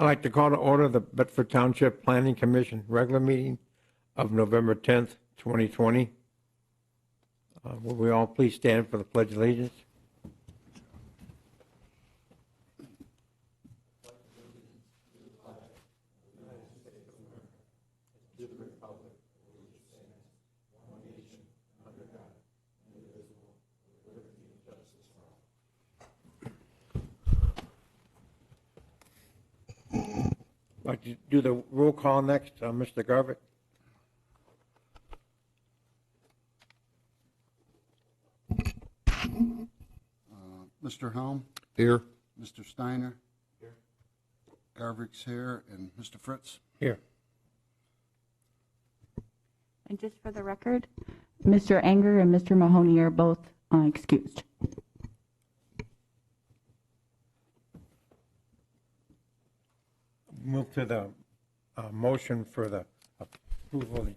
I'd like to call to order the Bedford Township Planning Commission regular meeting of November 10th, 2020. Will we all please stand for the Pledge of Allegiance? I'd like to do the roll call next, Mr. Garvett. Mr. Helm? Here. Mr. Steiner? Here. Garvick's here, and Mr. Fritz? Here. And just for the record, Mr. Anger and Mr. Mahoney are both excused. Move to the motion for the approval of the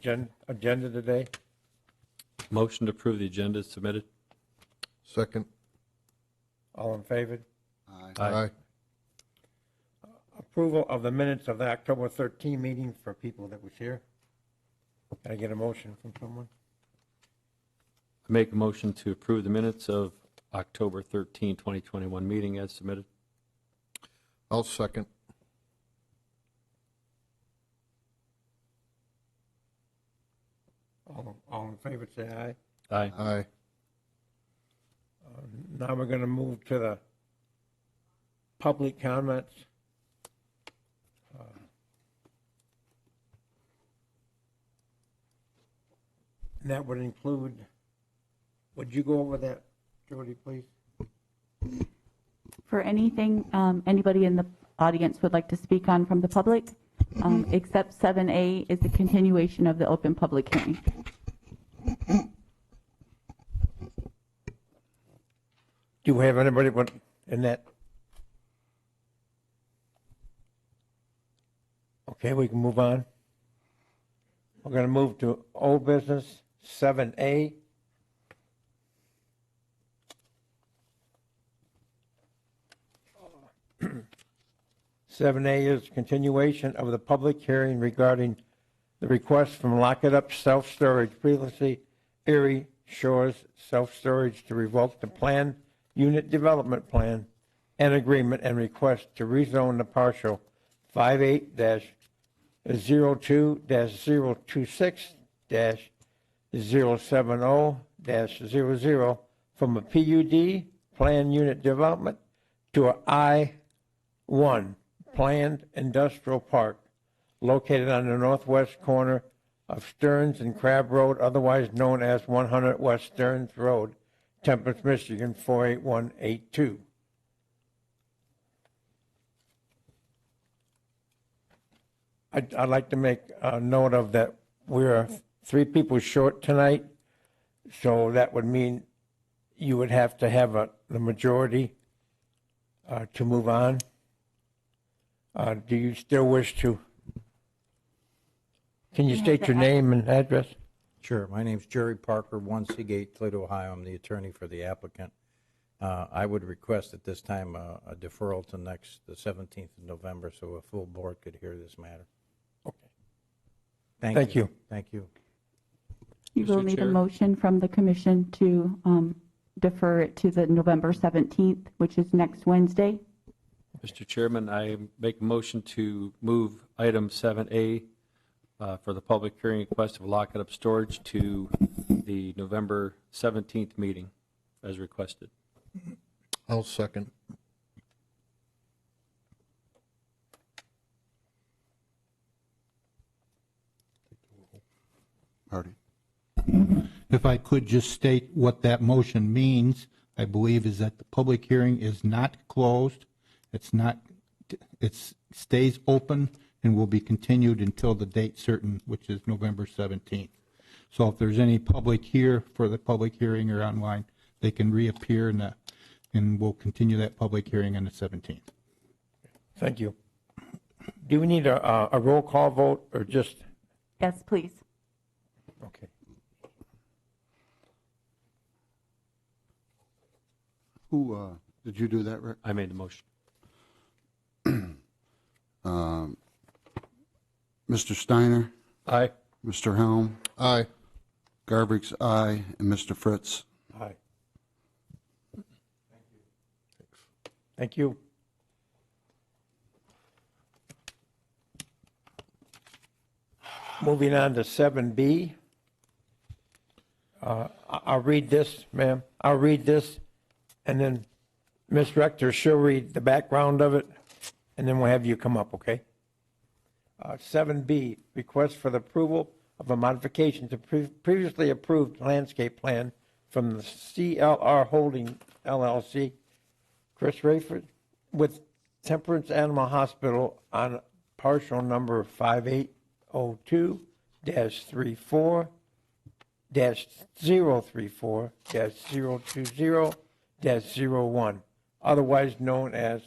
agenda today. Motion to approve the agenda is submitted. Second. All in favor? Aye. Approval of the minutes of the October 13 meeting for people that was here. Can I get a motion from someone? I make a motion to approve the minutes of October 13, 2021 meeting as submitted. I'll second. All in favor, say aye. Aye. Aye. Now we're going to move to the public comments. And that would include, would you go over that, Jody, please? For anything anybody in the audience would like to speak on from the public, except 7A is the continuation of the open public hearing. Do we have anybody in that? Okay, we can move on. We're going to move to old business, 7A. Seven A is continuation of the public hearing regarding the request from Lock It Up Self-Storage previously Erie Shores Self-Storage to revoke the planned unit development plan and agreement and request to rezone the partial 58-02-026-070-00 from a PUD planned unit development to a I-1 planned industrial park located on the northwest corner of Stearns and Crab Road, otherwise known as 100 West Stearns Road, Tempest, Michigan 48182. I'd like to make a note of that we're 3 people short tonight, so that would mean you would have to have the majority to move on. Do you still wish to? Can you state your name and address? Sure. My name's Jerry Parker, 1 Seagate, Toledo, Ohio. I'm the attorney for the applicant. I would request at this time a deferral to the 17th of November so a full board could hear this matter. Okay. Thank you. You will need a motion from the commission to defer it to the November 17th, which is next Wednesday. Mr. Chairman, I make a motion to move item 7A for the public hearing request of Lock It Up Storage to the November 17th meeting as requested. I'll second. Marty? If I could just state what that motion means, I believe is that the public hearing is not closed. It stays open and will be continued until the date certain, which is November 17th. So if there's any public here for the public hearing or online, they can reappear and we'll continue that public hearing on the 17th. Thank you. Do we need a roll call vote or just? Yes, please. Okay. Who, did you do that, Rick? I made the motion. Mr. Steiner, Aye. Mr. Helm, Aye. Garbrick's aye, and Mr. Fritz. Aye. Thank you. Moving on to 7B. I'll read this, ma'am. I'll read this, and then Ms. Rector, she'll read the background of it, and then we'll have you come up, okay? 7B, request for the approval of a modification to previously approved landscape plan from the CLR Holding LLC, Chris Rayford, with Temperance Animal Hospital on partial number 5802-034-020-001, otherwise known as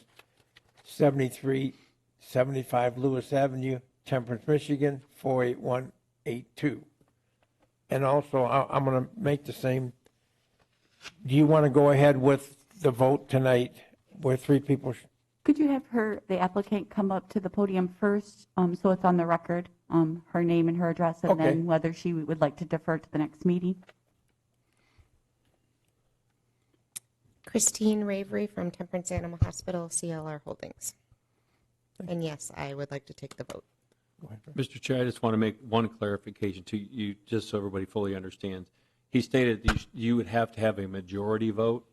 7375 Lewis Avenue, Temperance, Michigan, 48182. And also, I'm going to make the same. Do you want to go ahead with the vote tonight where three people? Could you have the applicant, come up to the podium first, so it's on the record, her name and her address, and Okay. then whether she would like to defer to the next meeting? Christine Ravery from Temperance Animal Hospital, CLR Holdings. And yes, I would like to take the vote. Mr. Chair, I just want to make one clarification to you, just so everybody fully understands. He stated you would have to have a majority vote.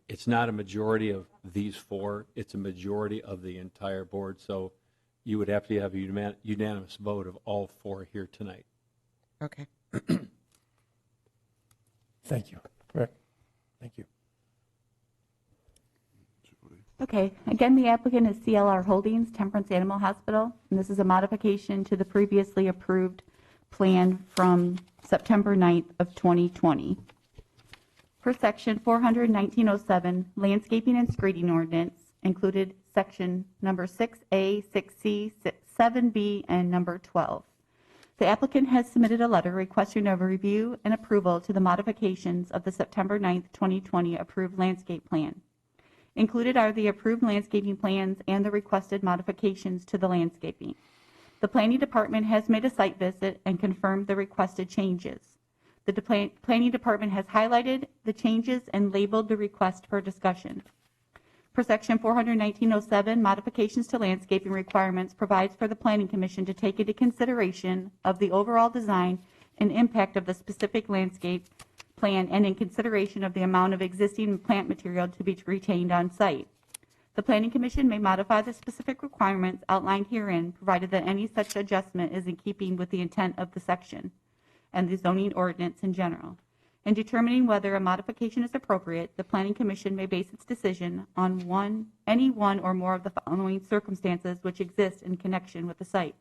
It's not a majority of these four. It's a majority of the entire board. So you would have to have a unanimous vote of all four here tonight. Okay. Thank you. Rick, thank you. Okay, again, the applicant is CLR Holdings, Temperance Animal Hospital, and this is a modification to the previously approved plan from September 9th of 2020. Per section 400-1907, landscaping and screening ordinance included section number 6A, 6C, 7B, and number 12. The applicant has submitted a letter requesting a review and approval to the modifications of the September 9th, 2020 approved landscape plan. Included are the approved landscaping plans and the requested modifications to the landscaping. The planning department has made a site visit and confirmed the requested changes. The planning department has highlighted the changes and labeled the request for discussion. Per section 400-1907, modifications to landscaping requirements provides for the planning commission to take into consideration of the overall design and impact of the specific landscape plan and in consideration of the amount of existing plant material to be retained on site. The Planning Commission may modify the specific requirements outlined herein, provided that any such adjustment is in keeping with the intent of the section and the zoning ordinance in general. In determining whether a modification is appropriate, the Planning Commission may base its decision on any one or more of the following circumstances which exist in connection with the site.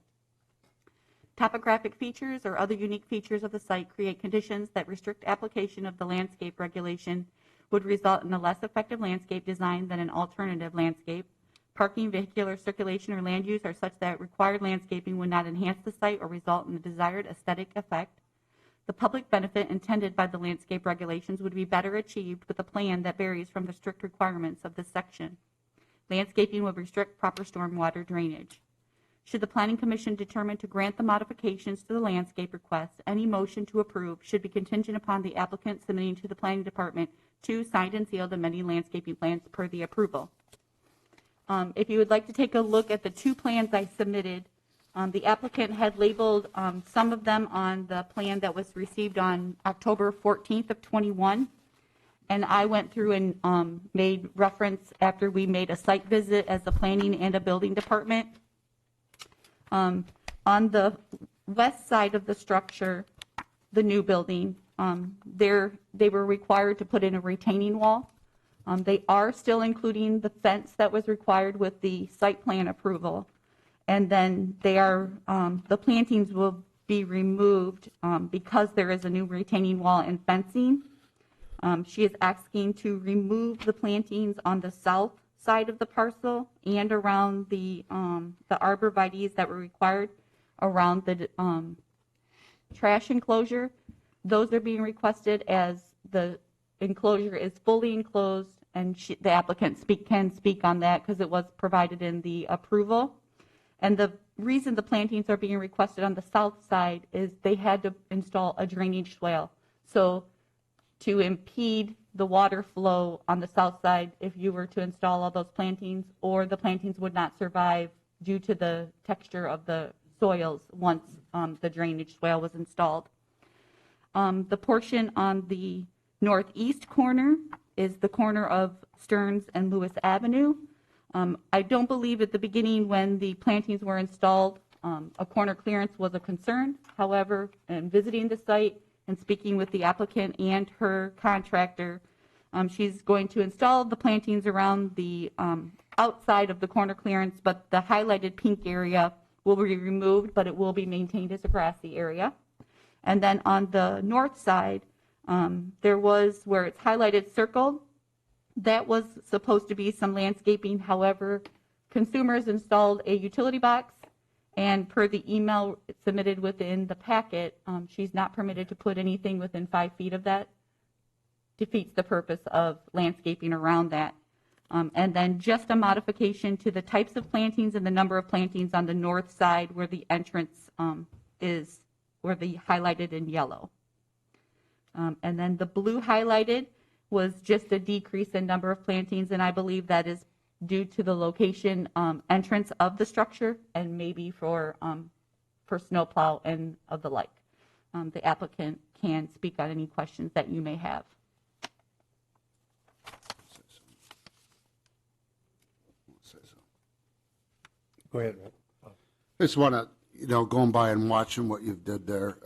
Topographic features or other unique features of the site create conditions that restrict application of the landscape regulation, would result in a less effective landscape design than an alternative landscape. Parking, vehicular circulation, or land use are such that required landscaping would not enhance the site or result in the desired aesthetic effect. The public benefit intended by the landscape regulations would be better achieved with a plan that varies from the strict requirements of this section. Landscaping would restrict proper stormwater drainage. Should the Planning Commission determine to grant the modifications to the landscape request, any motion to approve should be contingent upon the applicant submitting to the Planning Department 2 signed and sealed amending landscaping plans per the approval. If you would like to take a look at the 2 plans I submitted, the applicant had labeled some of them on the plan that was received on October 14th of 21. And I went through and made reference after we made a site visit as the planning and a building department. On the west side of the structure, the new building, they were required to put in a retaining wall. They are still including the fence that was required with the site plan approval. And then the plantings will be removed because there is a new retaining wall and fencing. She is asking to remove the plantings on the south side of the parcel and around the arborvitaes that were required around the trash enclosure. Those are being requested as the enclosure is fully enclosed, and the applicant can speak on that because it was provided in the approval. And the reason the plantings are being requested on the south side is they had to install a drainage swale. So to impede the water flow on the south side, if you were to install all those plantings, or the plantings would not survive due to the texture of the soils once the drainage swale was installed. The portion on the northeast corner is the corner of Stearns and Lewis Avenue. I don't believe at the beginning when the plantings were installed, a corner clearance was a concern. However, in visiting the site and speaking with the applicant and her contractor, she's going to install the plantings around the outside of the corner clearance, but the highlighted pink area will be removed, but it will be maintained as a grassy area. And then on the north side, there was, where it's highlighted circled, that was supposed to be some landscaping. However, consumers installed a utility box, and per the email submitted within the packet, she's not permitted to put anything within 5 feet of that. Defeats the purpose of landscaping around that. And then just a modification to the types of plantings and the number of plantings on the north side where the entrance is, where the highlighted in yellow. And then the blue highlighted was just a decrease in number of plantings, and I believe that is due to the location entrance of the structure and maybe for snowplow and of the like. The applicant can speak on any questions that you may have. Go ahead. I just want to, going by and watching what you've did there,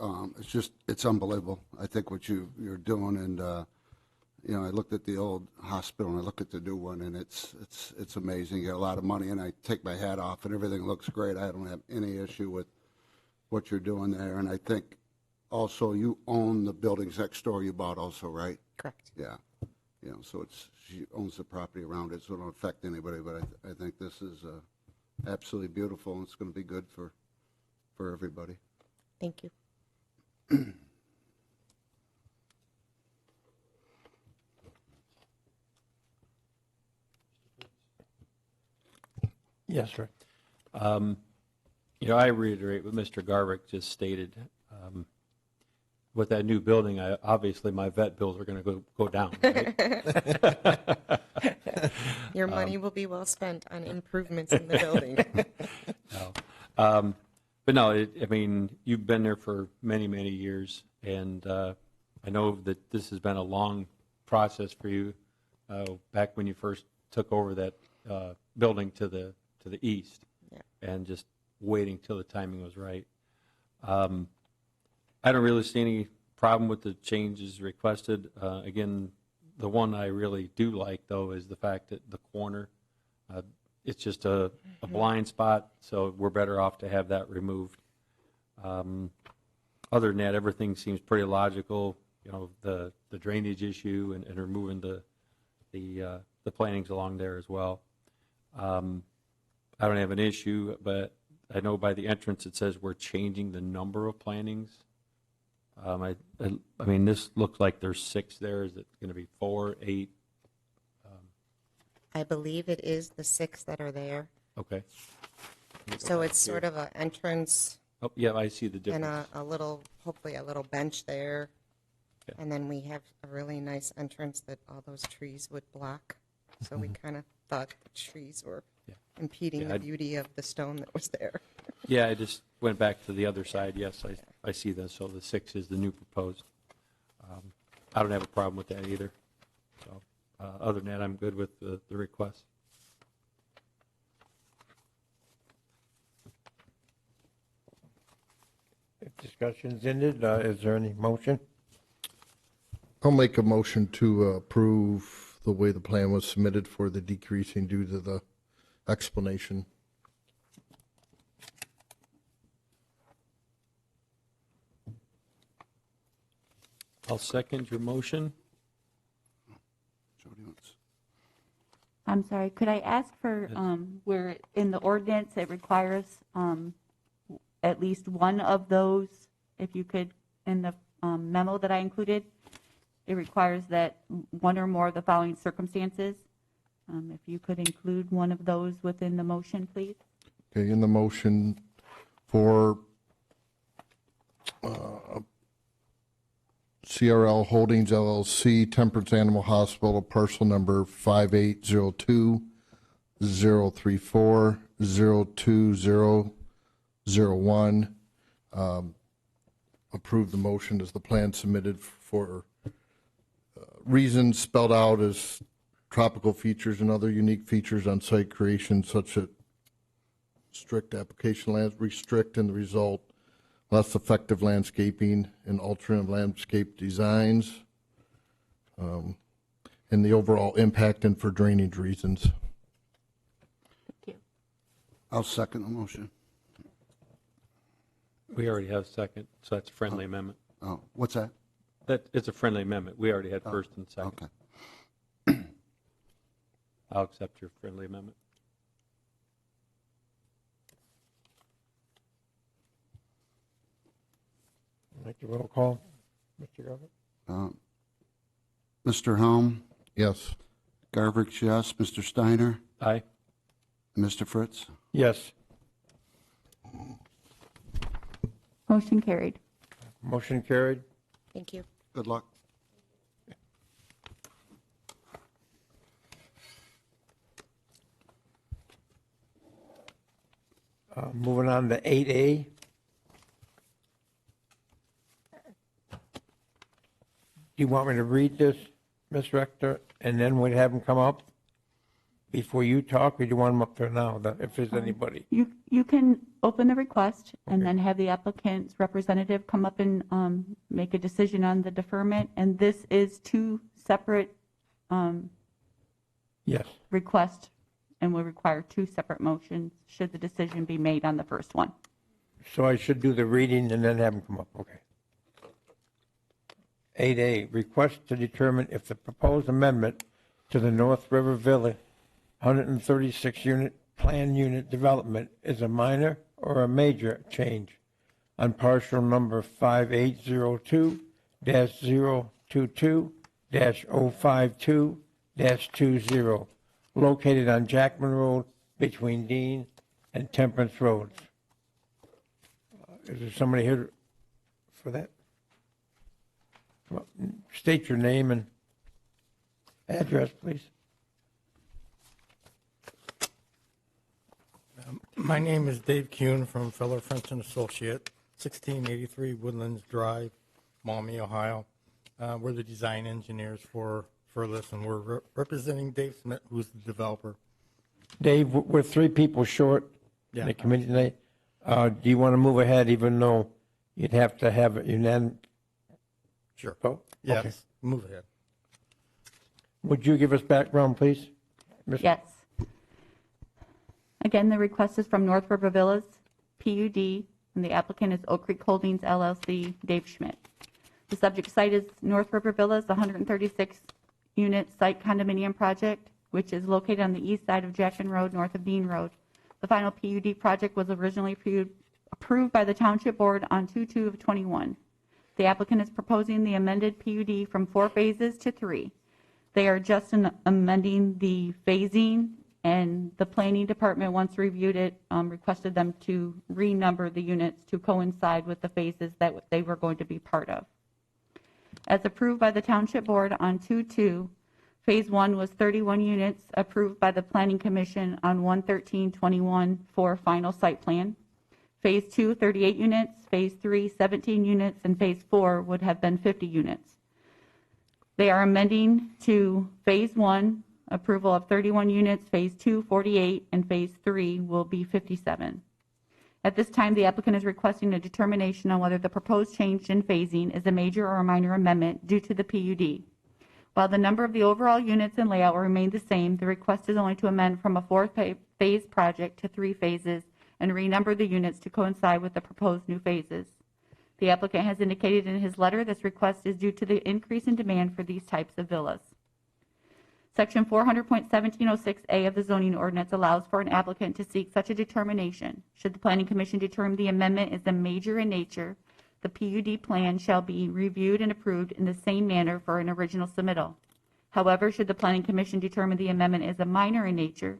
it's unbelievable. I think what you're doing, and I looked at the old hospital and I look at the new one, and it's amazing. You get a lot of money, and I take my hat off, and everything looks great. I don't have any issue with what you're doing there, and I think also you own the buildings next door you bought also, right? Correct. Yeah. So she owns the property around it, so it don't affect anybody, but I think this is absolutely beautiful, and it's going to be good for everybody. Thank you. Yes, sir. I reiterate what Mr. Garvick just stated. With that new building, obviously my vet bills are going to go down. Right? Your money will be well spent on improvements in the building. No. But no, I mean, you've been there for many, many years, and I know that this has been a long process for you back when you first took over that building to the east, and just waiting till the timing was right. I don't really see any problem with the changes requested. Again, the one I really do like, though, is the fact that the corner, it's just a blind spot, so we're better off to have that removed. Other than that, everything seems pretty logical. The drainage issue and removing the plantings along there as well. I don't have an issue, but I know by the entrance it says we're changing the number of plantings. I mean, this looks like there's 6 there. Is it going to be 4, 8? I believe it is the 6 that are there. Okay. So it's sort of an entrance Oh, yeah, I see the and difference. hopefully a little bench there. Yeah. And then we have a really nice entrance that all those trees would block. So we kind of thought the trees were impeding the beauty of the stone that was there. Yeah, I just went back to the other side. Yes, I see that. So the 6 is the new proposed. I don't have a problem with that either. So other than that, I'm good with the request. If discussion's ended, is there any motion? I'll make a motion to approve the way the plan was submitted for the decreasing due to the explanation. I'll second your motion. Jody wants- I'm sorry, could I ask for, where in the ordinance it requires at least one of those, if you could, in the memo that I included, it requires that one or more of the following circumstances. If you could include one of those within the motion, please. Okay, in the motion for CRL Holdings LLC, Temperance Animal Hospital, parcel number 5802-034-02001. Approve the motion as the plan submitted for reasons spelled out as tropical features and other unique features on site creation such that strict application lands restrict in the result less effective landscaping and alternative landscape designs, and the overall impact and for drainage reasons. Thank you. I'll second the motion. We already have second, so that's a friendly amendment. Oh, what's that? That is a friendly amendment. We already had first and second. Okay. I'll accept your friendly amendment. Make the roll call. Mr. Governor? Mr. Helm, Yes. Garvich, yes. Mr. Steiner, Aye. Mr. Fritz. Yes. Motion carried. Motion carried. Thank you. Good luck. Moving on to 8A. Do you want me to read this, Ms. Rector, and then we'd have them come up before you talk, or do you want them up there now, if there's anybody? You can open the request and Okay. then have the applicant's representative come up and make a decision on the deferment. And this is two separate Yes. requests and will require two separate motions should the decision be made on the first one. So I should do the reading and then have them come up, okay. 8A, request to determine if the proposed amendment to the North River Village 136-unit plan unit development is a minor or a major change on parcel number 5802-022-052-20, located on Jackman Road between Dean and Temperance Roads. Is there somebody here for that? Well, state your name and address, please. My name is Dave Kuhn from Feller French and Associate, 1683 Woodlands Drive, Maumee, Ohio. We're the design engineers for this, and we're representing Dave Smith, who's the developer. Dave, we're three people short in Yeah. the committee tonight. Do you want to move ahead even though you'd have to have it unanimous Sure. vote? Yes, Okay. move ahead. Would you give us background, please? Ms. Yes. Again, the request is from North River Villas, PUD, and the applicant is Oak Creek Holdings LLC, Dave Schmidt. The subject site is North River Villas, 136-unit site condominium project, which is located on the east side of Jackson Road, north of Dean Road. The final PUD project was originally approved by the Township Board on 2/2 of '21. The applicant is proposing the amended PUD from 4 phases to 3. They are just amending the phasing, and the planning department, once reviewed it, requested them to renumber the units to coincide with the phases that they were going to be part of. As approved by the Township Board on 2/2, Phase 1 was 31 units approved by the Planning Commission on 1/13/21 for final site plan. Phase 2, 38 units, Phase 3, 17 units, and Phase 4 would have been 50 units. They are amending to Phase 1, approval of 31 units, Phase 2, 48, and Phase 3 will be 57. At this time, the applicant is requesting a determination on whether the proposed change in phasing is a major or a minor amendment due to the PUD. While the number of the overall units and layout will remain the same, the request is only to amend from a 4-phase project to 3 phases and renumber the units to coincide with the proposed new phases. The applicant has indicated in his letter this request is due to the increase in demand for these types of villas. Section 400.1706A of the zoning ordinance allows for an applicant to seek such a determination. Should the Planning Commission determine the amendment is a major in nature, the PUD plan shall be reviewed and approved in the same manner for an original submittal. However, should the Planning Commission determine the amendment is a minor in nature,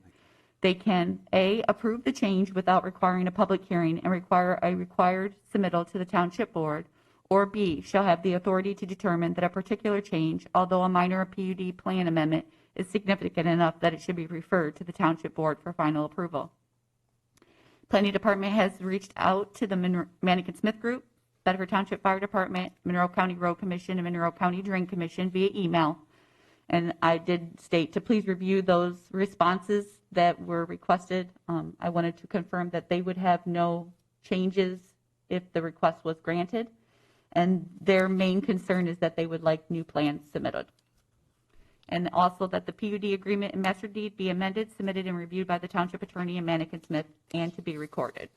they can, A, approve the change without requiring a public hearing and require a required submittal to the Township Board, or B, shall have the authority to determine that a particular change, although a minor PUD plan amendment, is significant enough that it should be referred to the Township Board for final approval. Planning Department has reached out to the Manikin Smith Group, Bedford Township Fire Department, Monroe County Road Commission, and Monroe County Drain Commission via email. And I did state to please review those responses that were requested. I wanted to confirm that they would have no changes if the request was granted. And their main concern is that they would like new plans submitted. And also that the PUD agreement and master deed be amended, submitted, and reviewed by the Township Attorney and Manikin Smith, and to be recorded.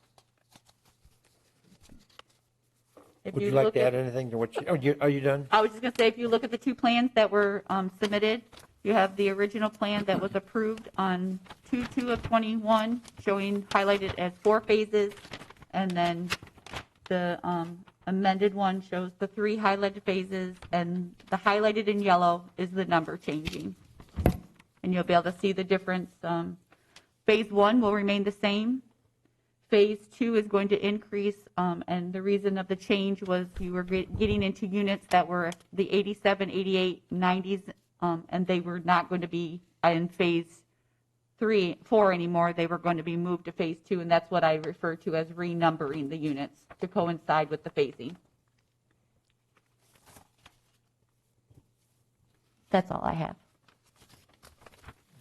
Would you like to add anything to what are you done? I was just going to say, if you look at the two plans that were submitted, you have the original plan that was approved on 2/2/21, showing highlighted as 4 phases, and then the amended one shows the 3 highlighted phases, and the highlighted in yellow is the number changing. And you'll be able to see the difference. Phase 1 will remain the same. Phase 2 is going to increase, and the reason of the change was you were getting into units that were the 87, 88, 90s, and they were not going to be in phase 4 anymore. They were going to be moved to phase 2, and that's what I refer to as renumbering the units to coincide with the phasing. That's all I have.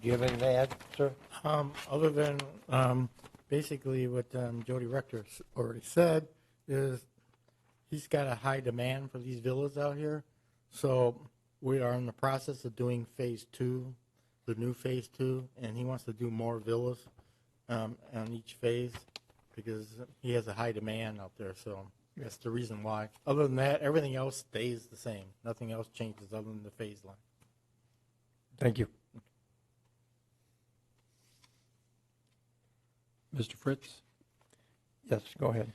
Do you have anything to add, sir? Other than basically what Jody Rector already said, is he's got a high demand for these villas out here. So we are in the process of doing phase 2, the new phase 2, and he wants to do more villas on each phase because he has a high demand out there. So that's the reason why. Other than that, everything else stays the same. Nothing else changes other than the phase line. Thank you. Mr. Fritz? Yes, go ahead.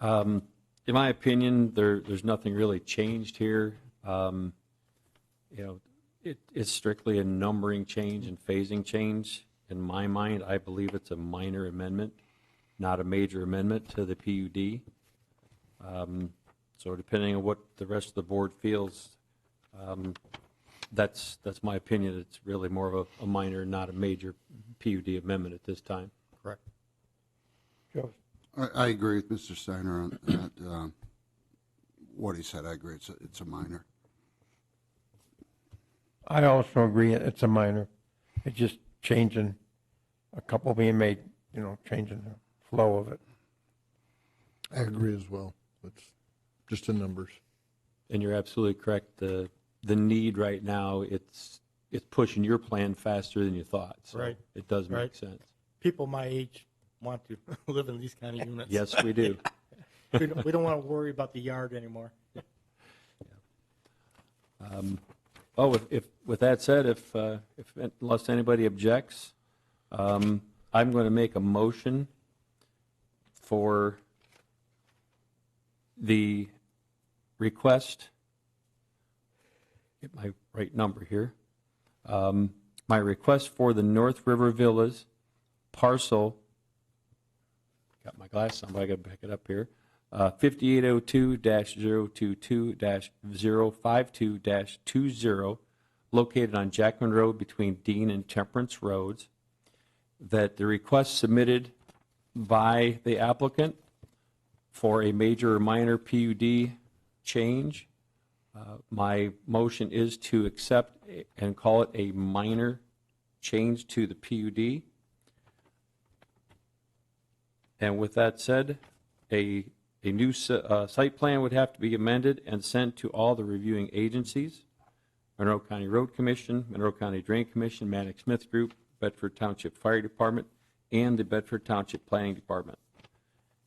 In my opinion, there's nothing really changed here. It's strictly a numbering change and phasing change. In my mind, I believe it's a minor amendment, not a major amendment to the PUD. So depending on what the rest of the board feels, that's my opinion. It's really more of a minor, not a major PUD amendment at this time. Correct. Joe? I agree with Mr. Steiner on that. What he said, I agree. It's a minor. I also agree it's a minor. It's just changing, a couple being made, changing the flow of it. I agree as well. It's just the numbers. And you're absolutely correct. The need right now, it's pushing your plan faster than you thought. So Right. it does make Right. sense. People my age want to live in these kind of units. Yes, we do. we don't want to worry about the yard anymore. With that said, if unless anybody objects, I'm going to make a motion for the request. Get my right number here. My request for the North River Villas parcel. Got my glasses on, but I got to back it up here. 5802-022-052-20, located on Jackman Road between Dean and Temperance Roads, that the request submitted by the applicant for a major or minor PUD change, my motion is to accept and call it a minor change to the PUD. And with that said, a new site plan would have to be amended and sent to all the reviewing agencies: Monroe County Road Commission, Monroe County Drain Commission, Manikin Smith Group, Bedford Township Fire Department, and the Bedford Township Planning Department.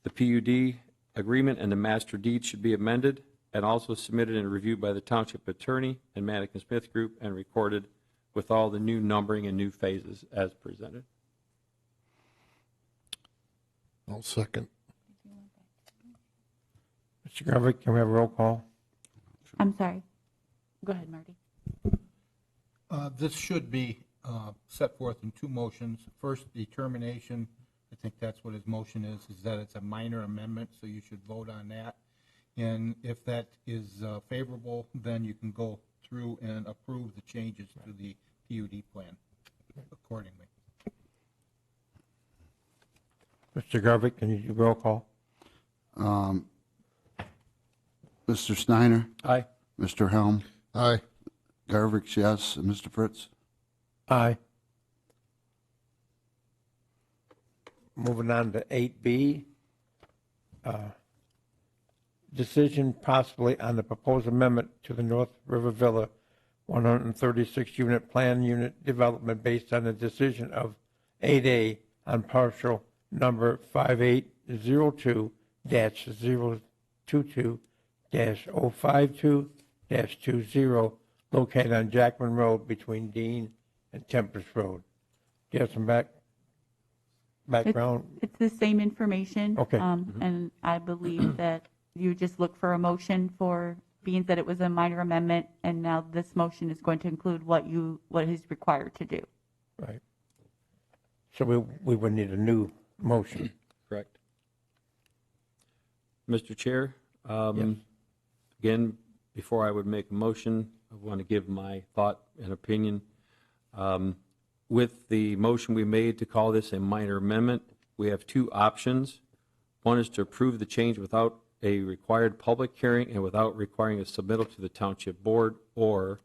The PUD agreement and the master deed should be amended and also submitted and reviewed by the Township Attorney and Manikin Smith Group and recorded with all the new numbering and new phases as presented. I'll second. Mr. Garvick, can we have a roll call? I'm sorry. Go ahead, Marty. This should be set forth in two motions. First, determination, I think that's what his motion is that it's a minor amendment, so you should vote on that. And if that is favorable, then you can go through and approve the changes to the PUD plan accordingly. Mr. Garvick, can you do roll call? Mr. Steiner, Aye. Mr. Helm, Aye. Garvix, yes, and Mr. Fritz? Aye. Moving on to 8B. Decision possibly on the proposed amendment to the North River Villa 136-unit plan unit development based on the decision of 8A on partial number 5802-022-052-20 located on Jackman Road between Dean and Tempest Road. Do you have some background? It's the same information. Okay. And I believe that you just look for a motion for, being that it was a minor amendment, and now this motion is going to include what is required to do. Right. So we would need a new motion. Correct. Mr. Chair, Yes. again, before I would make a motion, I want to give my thought and opinion. With the motion we made to call this a minor amendment, we have two options. One is to approve the change without a required public hearing and without requiring a submittal to the Township Board, or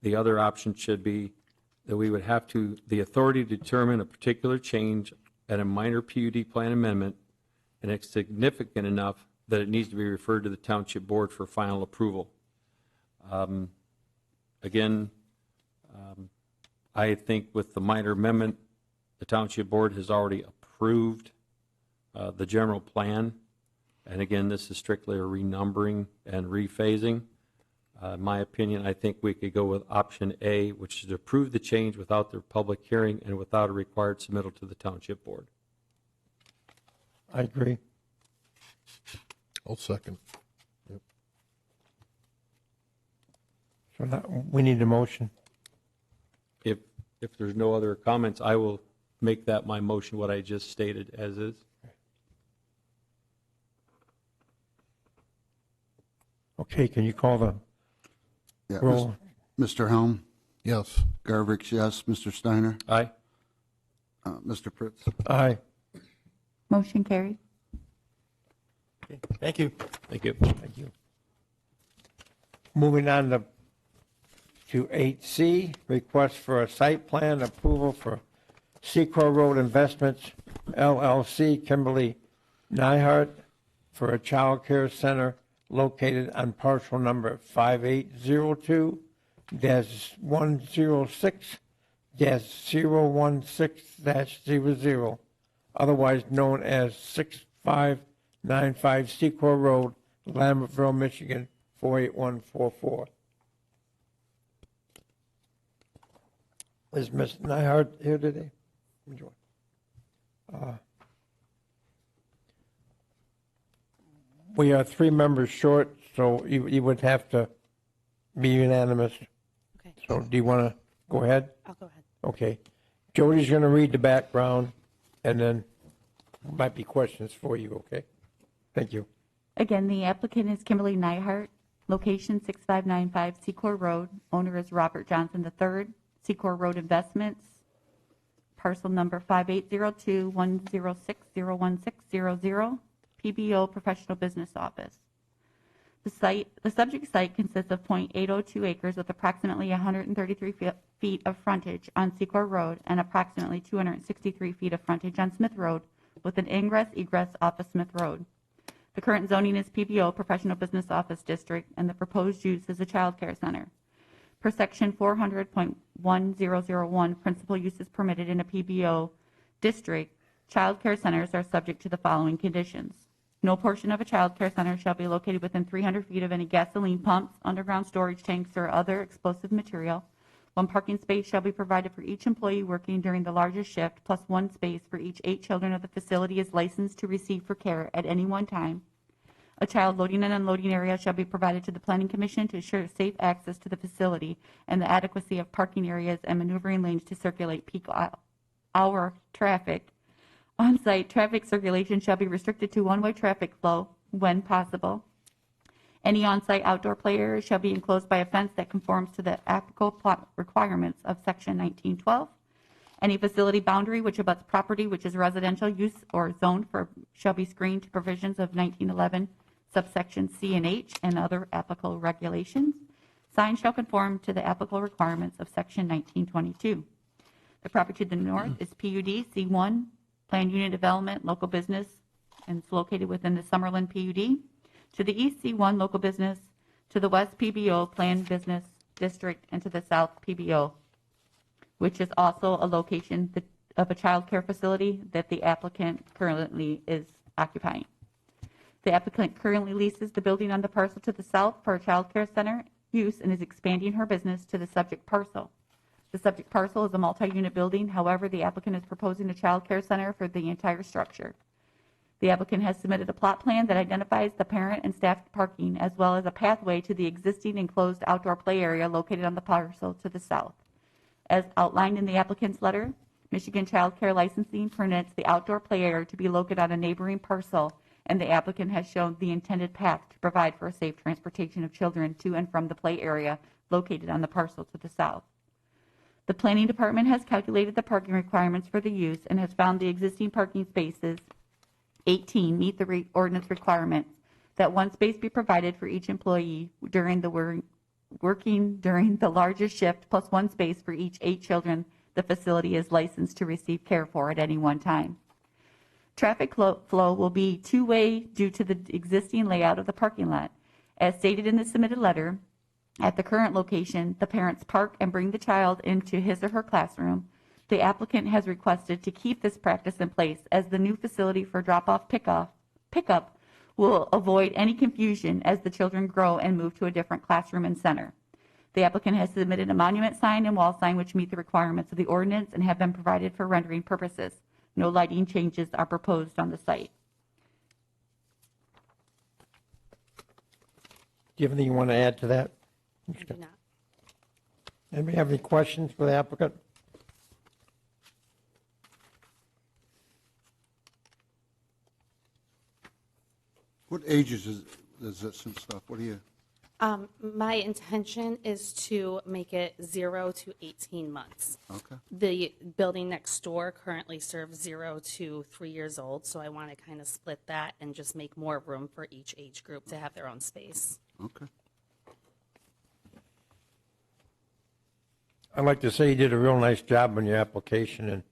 the other option should be that we would have the authority to determine a particular change at a minor PUD plan amendment, and it's significant enough that it needs to be referred to the Township Board for final approval. Again, I think with the minor amendment, the Township Board has already approved the general plan. And again, this is strictly a renumbering and rephasing. In my opinion, I think we could go with option A, which is to approve the change without the public hearing and without a required submittal to the Township Board. I agree. I'll second. So now we need a motion. If there's no other comments, I will make that my motion, what I just stated as is. Okay, can you call the Yeah, roll? Mr. Helm, Yes. Garvix, yes, Mr. Steiner, Aye. Mr. Fritz? Aye. Motion carried. Okay, thank you. Thank you. Thank you. Moving on to 8C, request for a site plan approval for Secor Road Investments LLC, Kimberly Nyhart, for a child care center located on parcel number 5802-106-016-00, otherwise known as 6595 Secor Road, Lambertville, Michigan, 48144. Is Ms. Nyhart here today? We are 3 members short, so you would have to be unanimous. Okay, So do you want to go ahead? I'll go ahead. Okay. Jody's going to read the background, and then might be questions for you, okay? Thank you. Again, the applicant is Kimberly Nyhart, location 6595 Secor Road. Owner is Robert Johnson III, Secor Road Investments, parcel number 5802-106-016-00, PBO Professional Business Office. The subject site consists of .802 acres with approximately 133 feet of frontage on Secor Road and approximately 263 feet of frontage on Smith Road, with an ingress-egress off of Smith Road. The current zoning is PBO Professional Business Office District, and the proposed use is a child care center. Per section 400.1001, principal uses permitted in a PBO district, child care centers are subject to the following conditions. No portion of a child care center shall be located within 300 feet of any gasoline pumps, underground storage tanks, or other explosive material. 1 parking space shall be provided for each employee working during the largest shift, plus 1 space for each 8 children of the facility is licensed to receive for care at any one time. A child loading and unloading area shall be provided to the Planning Commission to ensure safe access to the facility and the adequacy of parking areas and maneuvering lanes to circulate peak hour traffic. On-site traffic circulation shall be restricted to one-way traffic flow when possible. Any on-site outdoor play area shall be enclosed by a fence that conforms to the applicable plot requirements of Section 1912. Any facility boundary which abuts property which is residential use or zoned for shall be screened to provisions of 1911 subsection C and H and other applicable regulations. Signs shall conform to the applicable requirements of Section 1922. The property to the north is PUD C1, Planned Unit Development, Local Business, and it's located within the Summerlin PUD. To the east, C1, Local Business. To the west, PBO, Planned Business District, and to the south, PBO, which is also a location of a child care facility that the applicant currently is occupying. The applicant currently leases the building on the parcel to the south for a child care center use and is expanding her business to the subject parcel. The subject parcel is a multi-unit building. However, the applicant is proposing a child care center for the entire structure. The applicant has submitted a plot plan that identifies the parent and staff parking as well as a pathway to the existing enclosed outdoor play area located on the parcel to the south. As outlined in the applicant's letter, Michigan Child Care Licensing permits the outdoor play area to be located on a neighboring parcel, and the applicant has shown the intended path to provide for a safe transportation of children to and from the play area located on the parcel to the south. The Planning Department has calculated the parking requirements for the use and has found the existing parking spaces, 18, meet the ordinance requirements that one space be provided for each employee during the working during the largest shift, plus one space for each 8 children the facility is licensed to receive care for at any one time. Traffic flow will be two-way due to the existing layout of the parking lot. As stated in the submitted letter, at the current location, the parents park and bring the child into his or her classroom. The applicant has requested to keep this practice in place as the new facility for drop-off pickup will avoid any confusion as the children grow and move to a different classroom and center. The applicant has submitted a monument sign and wall sign which meet the requirements of the ordinance and have been provided for rendering purposes. No lighting changes are proposed on the site. Do you have anything you want to add to that? I do not. Anybody have any questions for the applicant? What ages is this and stuff? What do you, My intention is to make it 0 to 18 months. okay. The building next door currently serves 0 to 3 years old, so I want to kind of split that and just make more room for each age group to have their own space. Okay. I'd like to say you did a real nice job on your application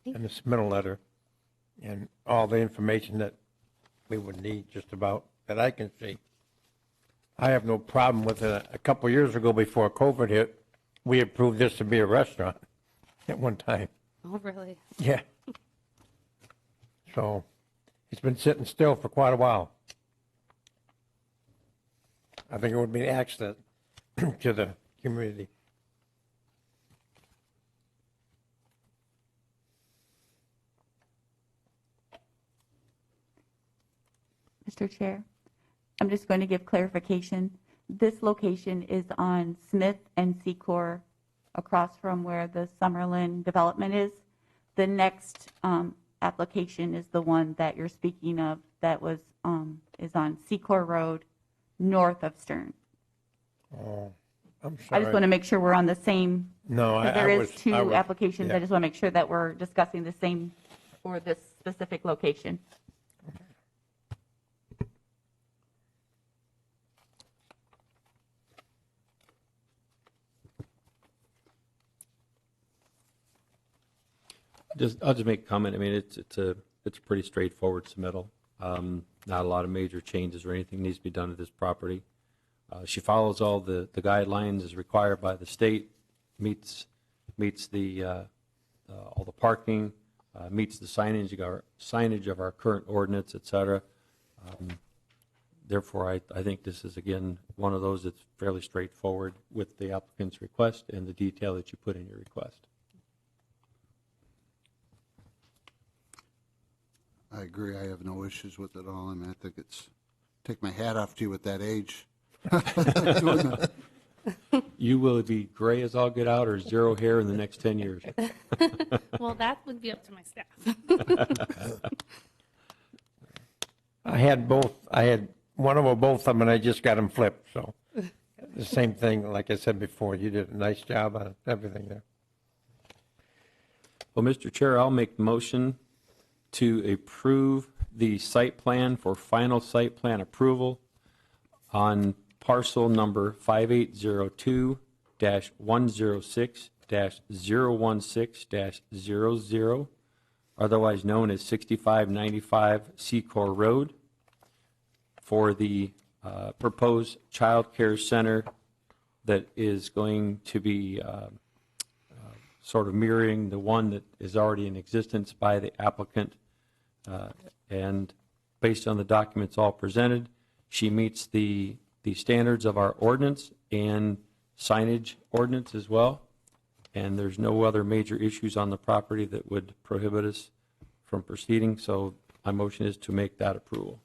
and the submittal letter and all the information that we would need just about that I can see. I have no problem with it. A couple years ago before COVID hit, we approved this to be a restaurant at one time. Oh, really? Yeah. So it's been sitting still for quite a while. I think it would be an accident to the community. Mr. Chair, I'm just going to give clarification. This location is on Smith and Secor across from where the Summerlin development is. The next application is the one that you're speaking of that was is on Secor Road north of Stern. Oh, I'm I sorry. just want to make sure we're on the same. No, Because I there was- is two I was- applications. yeah. I just want to make sure that we're discussing the same for this specific location. I'll just make a comment. I mean, it's a pretty straightforward submittal. Not a lot of major changes or anything needs to be done to this property. She follows all the guidelines as required by the state, meets the all the parking, meets the signage of our current ordinance, et cetera. Therefore, I think this is, again, one of those that's fairly straightforward with the applicant's request and the detail that you put in your request. I agree. I have no issues with it all. I mean, I think it's Take my hat off to you with that age. You will be gray as all get out or zero hair in the next 10 years. Well, that would be up to my staff. I had both. I had one of both of them, and I just got them flipped. So the same thing, like I said before, you did a nice job on everything there. Well, Mr. Chair, I'll make the motion to approve the site plan for final site plan approval on parcel number 5802-106-016-00, otherwise known as 6595 Secor Road, for the proposed child care center that is going to be sort of mirroring the one that is already in existence by the applicant. And based on the documents all presented, she meets the standards of our ordinance and signage ordinance as well. And there's no other major issues on the property that would prohibit us from proceeding. So my motion is to make that approval.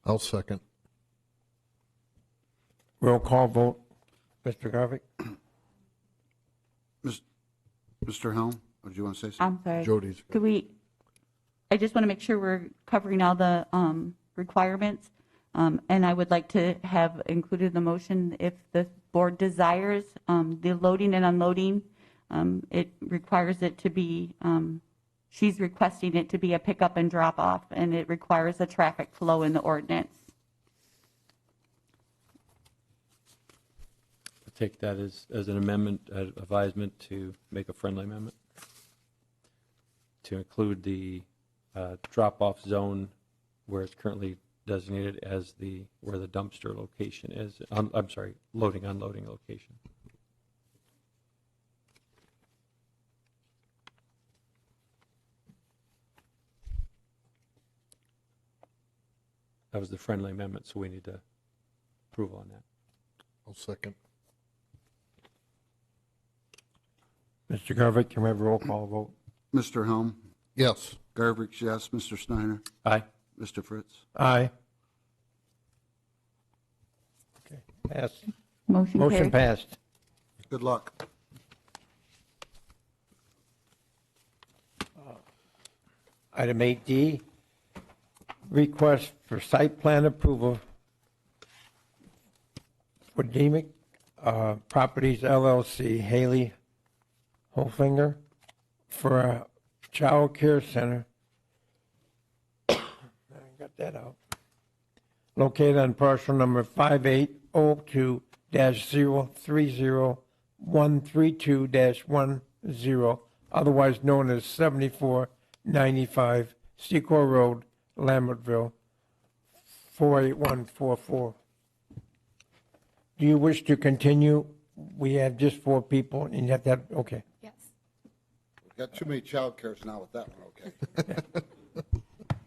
I'll second. Roll call vote. Mr. Garvick? Mr. Helm, did you want to say something? I'm sorry. Jody's. Could we, I just want to make sure we're covering all the requirements. And I would like to have included in the motion, if the board desires, the loading and unloading, it requires it to be, she's requesting it to be a pickup and drop off, and it requires a traffic flow in the ordinance. I take that as an amendment, advisement to make a friendly amendment to include the drop-off zone where it's currently designated as where the dumpster location is. I'm sorry, loading, unloading location. That was the friendly amendment, so we need to approve on that. I'll second. Mr. Garvick, can we have a roll call vote? Mr. Helm, Yes. Garvick, yes. Mr. Steiner, Aye. Mr. Fritz. Aye. Okay, passed. Motion Motion carried. passed. Good luck. Item 8D, request for site plan approval for Demick Properties LLC, Haley Holfinger, for a child care center. I got that out. Located on parcel number 5802-030-132-10, otherwise known as 7495 Secor Road, Lambertville, 48144. Do you wish to continue? We have just 4 people, and you have that, okay. Yes. Got too many child cares now with that one, okay?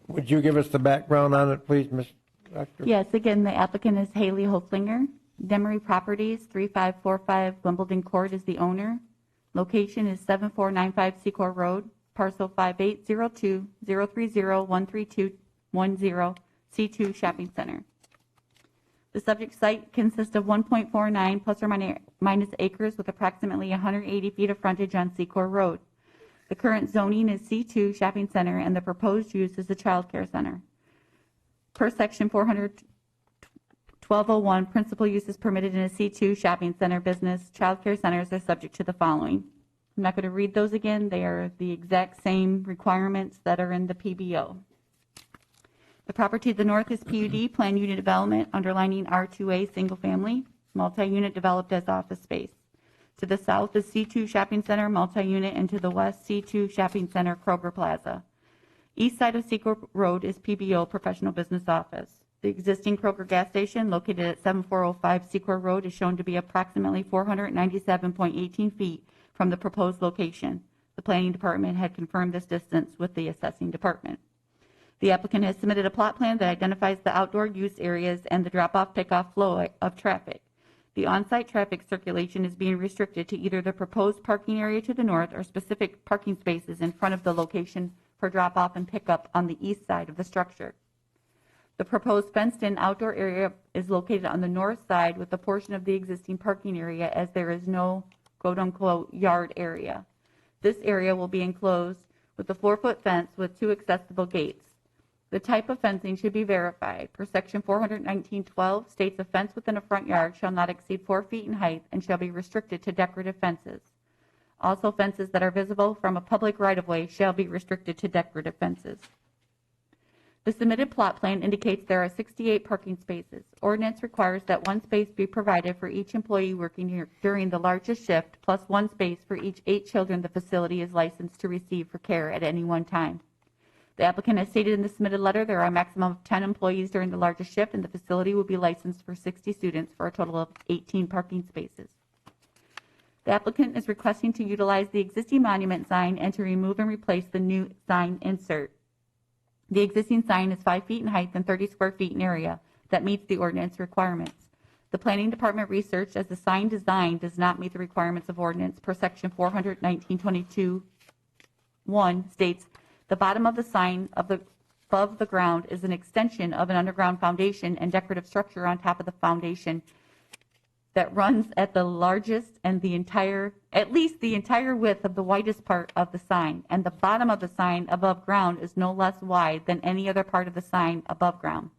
Would you give us the background on it, please, Ms. Doctor? Yes, again, the applicant is Haley Hoflinger. Demery Properties, 3545 Wimbledon Court is the owner. Location is 7495 Secor Road, parcel 5802-030-13210, C2 Shopping Center. The subject site consists of 1.49 plus or minus acres with approximately 180 feet of frontage on Secor Road. The current zoning is C2 Shopping Center, and the proposed use is the child care center. Per section 41201, principal uses permitted in a C2 shopping center business. Child care centers are subject to the following. I'm not going to read those again. They are the exact same requirements that are in the PBO. The property to the north is PUD, Plan Unit Development, underlining R2A, single family, multi-unit developed as office space. To the south is C2 Shopping Center, multi-unit, and to the west, C2 Shopping Center, Kroger Plaza. East side of Secor Road is PBO, Professional Business Office. The existing Kroger gas station, located at 7405 Secor Road, is shown to be approximately 497.18 feet from the proposed location. The planning department had confirmed this distance with the assessing department. The applicant has submitted a plot plan that identifies the outdoor use areas and the drop-off pickoff flow of traffic. The on-site traffic circulation is being restricted to either the proposed parking area to the north or specific parking spaces in front of the location for drop-off and pickup on the east side of the structure. The proposed fenced-in outdoor area is located on the north side with a portion of the existing parking area, as there is no quote-unquote yard area. This area will be enclosed with a 4-foot fence with 2 accessible gates. The type of fencing should be verified. Per section 419.12 states a fence within a front yard shall not exceed 4 feet in height and shall be restricted to decorative fences. Also, fences that are visible from a public right-of-way shall be restricted to decorative fences. The submitted plot plan indicates there are 68 parking spaces. Ordinance requires that 1 space be provided for each employee working here during the largest shift, plus 1 space for each 8 children the facility is licensed to receive for care at any one time. The applicant has stated in the submitted letter there are a maximum of 10 employees during the largest shift, and the facility will be licensed for 60 students for a total of 18 parking spaces. The applicant is requesting to utilize the existing monument sign and to remove and replace the new sign insert. The existing sign is 5 feet in height and 30 square feet in area. That meets the ordinance requirements. The planning department researched as the sign design does not meet the requirements of ordinance per section 419.22(1) states the bottom of the sign above the ground is an extension of an underground foundation and decorative structure on top of the foundation that runs at the largest and at least the entire width of the widest part of the sign, and the bottom of the sign above ground is no less wide than any other part of the sign above ground.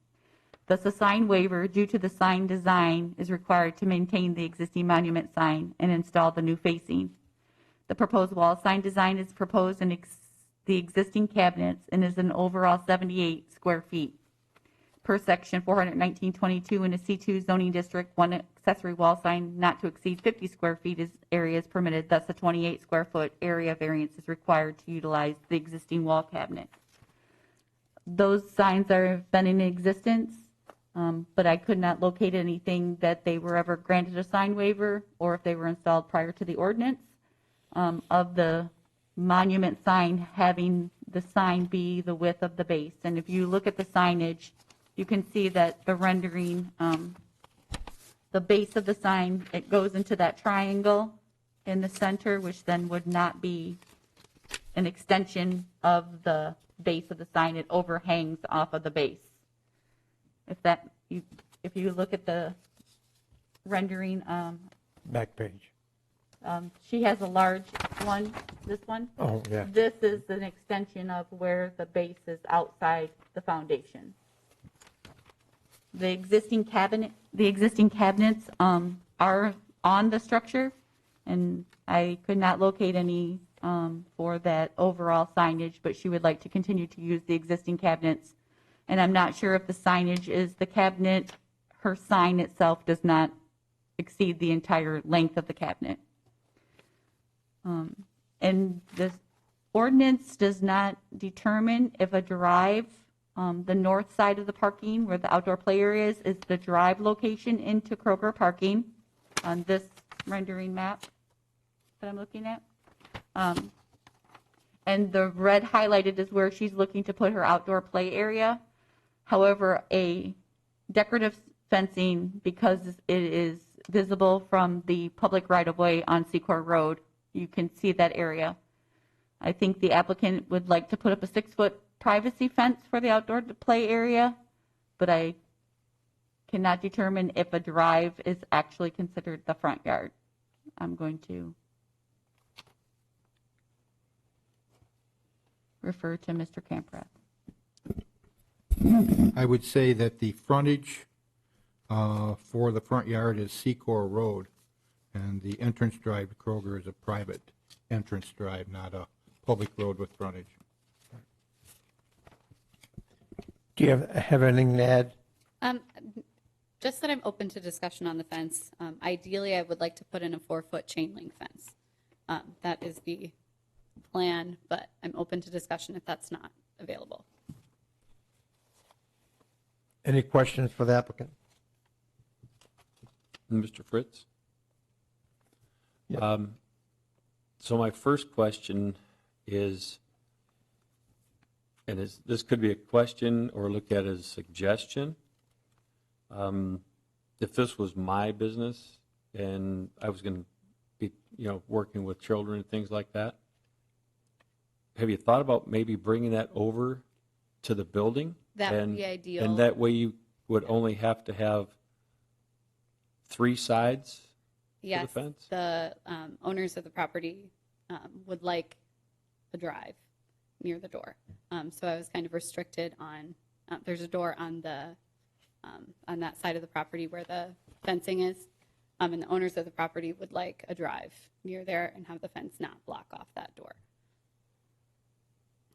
Thus, a sign waiver due to the sign design is required to maintain the existing monument sign and install the new facing. The proposed wall sign design is proposed in the existing cabinets and is an overall 78 square feet. Per section 419.22 in a C2 zoning district, 1 accessory wall sign not to exceed 50 square feet area is permitted. Thus, a 28 square foot area variance is required to utilize the existing wall cabinet. Those signs have been in existence, but I could not locate anything that they were ever granted a sign waiver or if they were installed prior to the ordinance of the monument sign having the sign be the width of the base. And if you look at the signage, you can see that the rendering, the base of the sign, it goes into that triangle in the center, which then would not be an extension of the base of the sign. It overhangs off of the base. If you look at the rendering, Back page. she has a large one, this one. Oh, yeah. This is an extension of where the base is outside the foundation. The existing cabinets are on the structure, and I could not locate any for that overall signage, but she would like to continue to use the existing cabinets. And I'm not sure if the signage is the cabinet, her sign itself does not exceed the entire length of the cabinet. And the ordinance does not determine if a drive, the north side of the parking where the outdoor play area is the drive location into Kroger parking on this rendering map that I'm looking at. And the red highlighted is where she's looking to put her outdoor play area. However, a decorative fencing, because it is visible from the public right-of-way on Secor Road, you can see that area. I think the applicant would like to put up a 6-foot privacy fence for the outdoor play area, but I cannot determine if a drive is actually considered the front yard. I'm going to refer to Mr. Camprath. I would say that the frontage for the front yard is Secor Road, and the entrance drive to Kroger is a private entrance drive, not a public road with frontage. Do you have anything to add? Just that I'm open to discussion on the fence. Ideally, I would like to put in a 4-foot chain link fence. That is the plan, but I'm open to discussion if that's not available. Any questions for the applicant? Mr. Fritz? Yeah. So my first question is, and this could be a question or look at as a suggestion. If this was my business and I was going to be, working with children and things like that, have you thought about maybe bringing that over to the building That would be ideal. And that way you would only have to have 3 sides to Yes, the fence? the owners of the property would like a drive near the door. So I was kind of restricted on, there's a door on that side of the property where the fencing is. And the owners of the property would like a drive near there and have the fence not block off that door.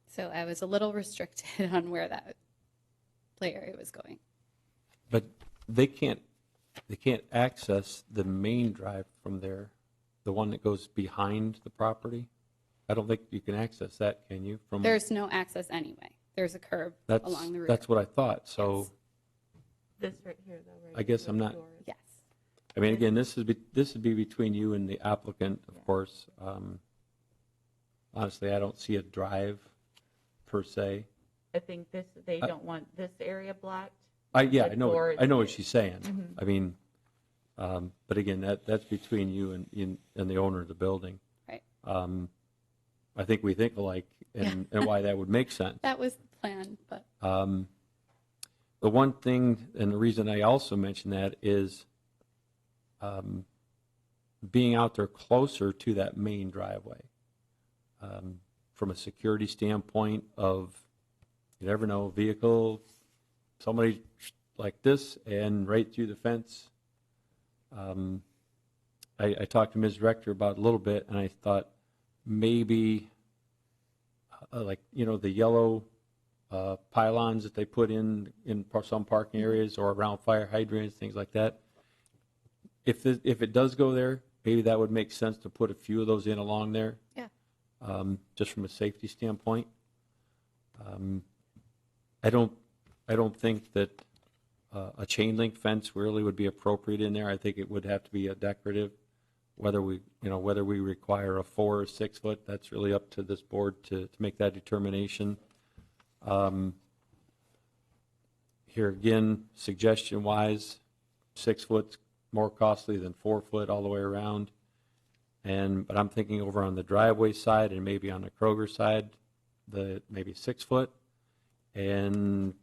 So I was a little restricted on where that play area was going. But they can't access the main drive from there, the one that goes behind the property? I don't think you can access that, can you? From There's no access anyway. There's a curb along the rear. That's what I thought, so This right here, though, right? I guess I'm not, Yes. I mean, again, this would be between you and the applicant, of course. Honestly, I don't see a drive per se. I think they don't want this area blocked. Yeah, The I know, door I know is- what she's saying. I mean, but again, that's between you and the owner of the building. Right. I think we think alike, and why that would make sense. That was the plan, but The one thing, and the reason I also mention that is being out there closer to that main driveway. From a security standpoint of, you never know, vehicle, somebody like this and right through the fence. I talked to Ms. Rector about it a little bit, and I thought maybe like, the yellow pylons that they put in some parking areas or around fire hydrants, things like that. If it does go there, maybe that would make sense to put a few of those in along there. yeah. Just from a safety standpoint. I don't think that a chain link fence really would be appropriate in there. I think it would have to be a decorative. Whether we require a 4 or 6 foot, that's really up to this board to make that determination. Here again, suggestion-wise, 6 foot's more costly than 4 foot all the way around. But I'm thinking over on the driveway side and maybe on the Kroger side, maybe 6 foot, and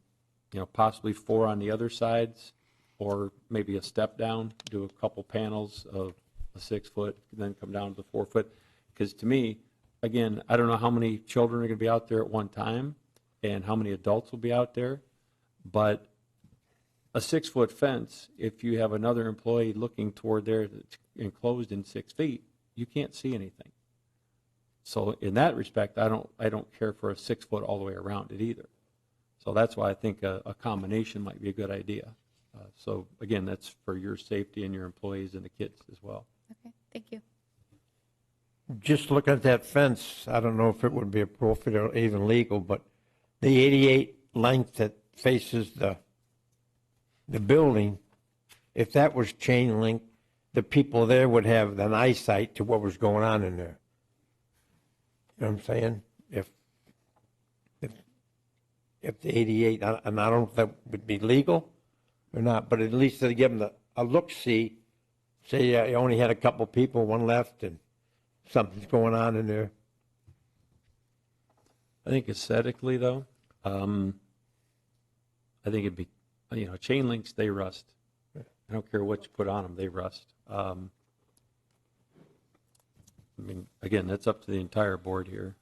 possibly 4 on the other sides, or maybe a step down, do a couple panels of a 6 foot, then come down to the 4 foot. Because to me, again, I don't know how many children are going to be out there at one time and how many adults will be out there, but a 6 foot fence, if you have another employee looking toward there that's enclosed in 6 feet, you can't see anything. So in that respect, I don't care for a 6 foot all the way around it either. So that's why I think a combination might be a good idea. So again, that's for your safety and your employees and the kids as well. Okay, thank you. Just looking at that fence, I don't know if it would be appropriate or even legal, but the 88 length that faces the building, if that was chain link, the people there would have an eyesight to what was going on in there. You know what I'm saying? If the 88, and I don't know if that would be legal or not, but at least to give them a look-see, say you only had a couple people, one left, and something's going on in there. I think aesthetically, though, I think it'd be, chain links, they rust. I don't care what you put on them, they rust. I mean, again, that's up to the entire board here.